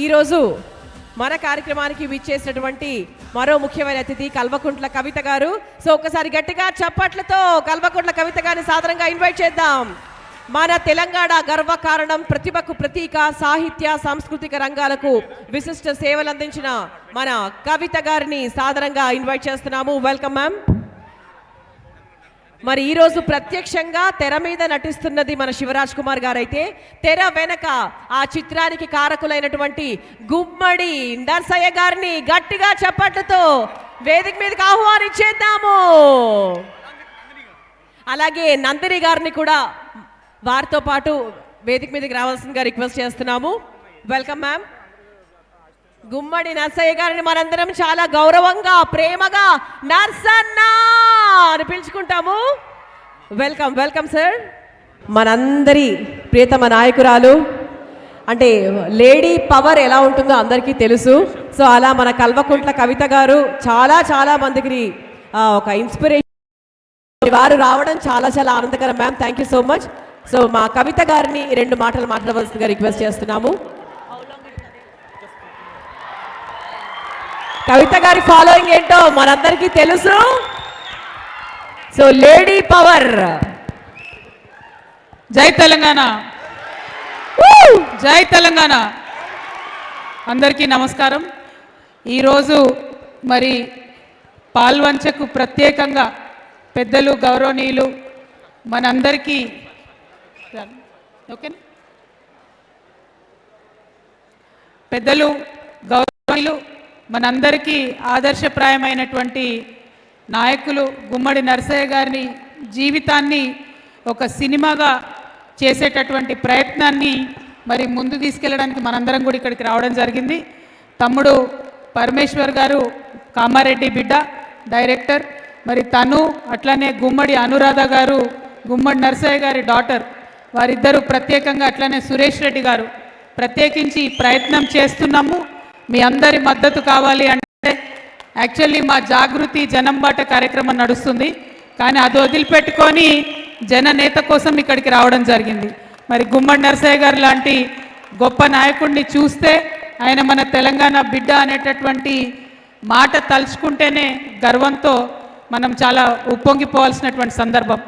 ఈరోజు మన కార్యక్రమానికి విచ్చేసినటువంటి మరో ముఖ్యమైన అతిథి కల్వకుంట్ల కవిత గారు. సో ఒకసారి గట్టిగా చప్పట్లతో కల్వకుంట్ల కవిత గారిని సాదరంగా ఇన్వైట్ చేద్దాం. మన తెలంగాణ గర్వకారణం, ప్రతిభకు ప్రతీక, సాహిత్య సాంస్కృతిక రంగాలకు విశిష్ట సేవలు అందించిన మన కవిత గారిని సాదరంగా ఇన్వైట్ చేస్తున్నాము. Welcome ma'am. మరి ఈరోజు ప్రత్యక్షంగా తెర మీద నటిస్తున్నది మన శివరాజ్ కుమార్ గారు అయితే, తెర వెనక ఆ చిత్రానికి కారకులైనటువంటి గుమ్మడి నర్సయ్య గారిని గట్టిగా చప్పట్లతో వేదిక మీదకి ఆహ్వానించేద్దాము. అలాగే నందిని గారిని కూడా వారితో పాటు వేదిక మీదకి రావాల్సిందిగా రిక్వెస్ట్ చేస్తున్నాము. Welcome ma'am. గుమ్మడి నర్సయ్య గారిని మనందరం చాలా గౌరవంగా ప్రేమగా నర్సన్న అని పిలుచుకుంటాము. Welcome welcome sir. మనందరి ప్రియతమ నాయకురాలు, అంటే లేడీ పవర్ ఎలా ఉంటుందో అందరికీ తెలుసు. సో అలా మన కల్వకుంట్ల కవిత గారు చాలా మందికి ఒక ఇన్స్పిరేషన్. వారు రావడం చాలా ఆనందకరం ma'am. Thank you so much. So మా కవిత గారిని 2 మాటలు మాట్లాడవలసిందిగా రిక్వెస్ట్ చేస్తున్నాము. కవిత గారి ఫాలోయింగ్ ఏంటో మనందరికీ తెలుసు. So lady power. జై తెలంగాణ, జై తెలంగాణ. అందరికీ నమస్కారం. ఈరోజు మరి పాల్వంచకు ప్రత్యేకంగా పెద్దలు గౌరవనీయులు మనందరికీ ఓకే పెద్దలు గౌరవనీయులు మనందరికీ ఆదర్శప్రాయమైనటువంటి నాయకులు గుమ్మడి నర్సయ్య గారిని జీవితాన్ని ఒక సినిమాగా చేసేటటువంటి ప్రయత్నాన్ని మరి ముందు తీసుకెళ్ళడానికి మనందరం కూడా ఇక్కడికి రావడం జరిగింది. తమ్ముడు పరమేశ్వర్ గారు కామారెడ్డి బిడ్డ డైరెక్టర్, మరి తను అట్లనే గుమ్మడి అనురాధ గారు గుమ్మడి నర్సయ్య గారి డాటర్, వారిద్దరూ ప్రత్యేకంగా అట్లనే సురేష్ రెడ్డి గారు ప్రత్యేకించి ప్రయత్నం చేస్తున్నాము. మీ అందరి మద్దతు కావాలి అంటే యాక్చువల్లీ మా జాగృతి జనంబాట కార్యక్రమం నడుస్తుంది, కానీ అది వదిలిపెట్టుకొని జననేత కోసం ఇక్కడికి రావడం జరిగింది. మరి గుమ్మడి నర్సయ్య గారు లాంటి గొప్ప నాయకుడిని చూస్తే ఆయన మన తెలంగాణ బిడ్డ అనేటటువంటి మాట తలుచుకుంటేనే గర్వంతో మనం చాలా ఉప్పొంగిపోవాల్సినటువంటి సందర్భం.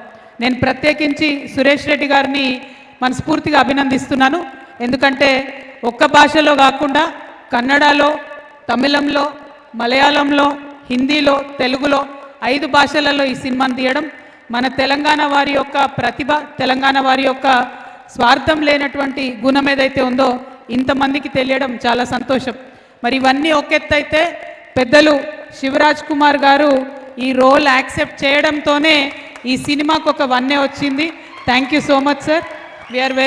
నేను ప్రత్యేకించి సురేష్ రెడ్డి గారిని మనస్ఫూర్తిగా అభినందిస్తున్నాను. ఎందుకంటే ఒక్క భాషలో కాకుండా కన్నడలో, తమిళంలో, మలయాళంలో, హిందీలో, తెలుగులో 5 భాషలలో ఈ సినిమాను తీయడం మన తెలంగాణ వారి యొక్క ప్రతిభ, తెలంగాణ వారి యొక్క స్వార్థం లేనటువంటి గుణం ఏదైతే ఉందో ఇంతమందికి తెలియడం చాలా సంతోషం. మరి ఇవన్నీ ఒక ఎత్తు అయితే, పెద్దలు శివరాజ్ కుమార్ గారు ఈ రోల్ యాక్సెప్ట్ చేయడంతోనే ఈ సినిమాకు ఒక వన్నే వచ్చింది. Thank you so much sir. We are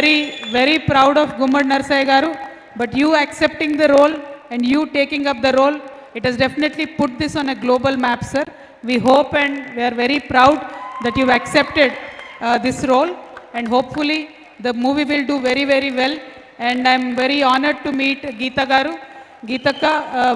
very proud of Gummadi Narsaiah garu. But you accepting the role and you taking up the role, it has definitely put this on a global map, sir. We hope and we are very proud that you've accepted this role, and hopefully the movie will do very well. And I'm very honored to meet Geeta Garu. Geetaka,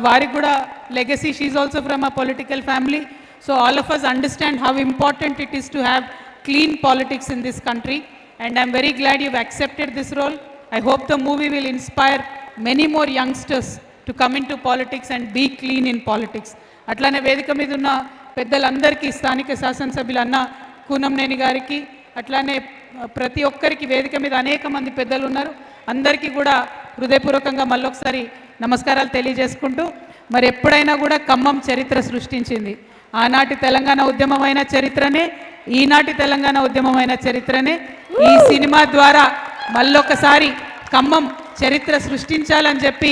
vari kuda legacy, she is also from a political family. So all of us understand how important it is to have clean politics in this country. And I'm very glad you've accepted this role. I hope the movie will inspire many more youngsters to come into politics and be clean in politics. అట్లానే వేదిక మీద ఉన్న పెద్దలందరికీ, స్థానిక శాసనసభ్యులు అన్న కూనంనేని గారికి, అట్లానే ప్రతి ఒక్కరికి వేదిక మీద అనేక మంది పెద్దలు ఉన్నారు. అందరికీ కూడా హృదయపూర్వకంగా మళ్ళొకసారి నమస్కారాలు తెలియజేసుకుంటూ, మరి ఎప్పుడైనా కూడా ఖమ్మం చరిత్ర సృష్టించింది. ఆనాటి తెలంగాణ ఉద్యమమైన చరిత్రనే, ఈనాటి తెలంగాణ ఉద్యమమైన చరిత్రనే ఈ సినిమా ద్వారా మళ్ళొకసారి ఖమ్మం చరిత్ర సృష్టించాలని చెప్పి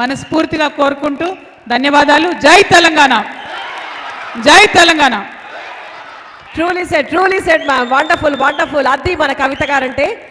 మనస్ఫూర్తిగా కోరుకుంటూ ధన్యవాదాలు. జై తెలంగాణ, జై Telangana. Truly said ma'am. Wonderful. అది మన కవిత గారంటే.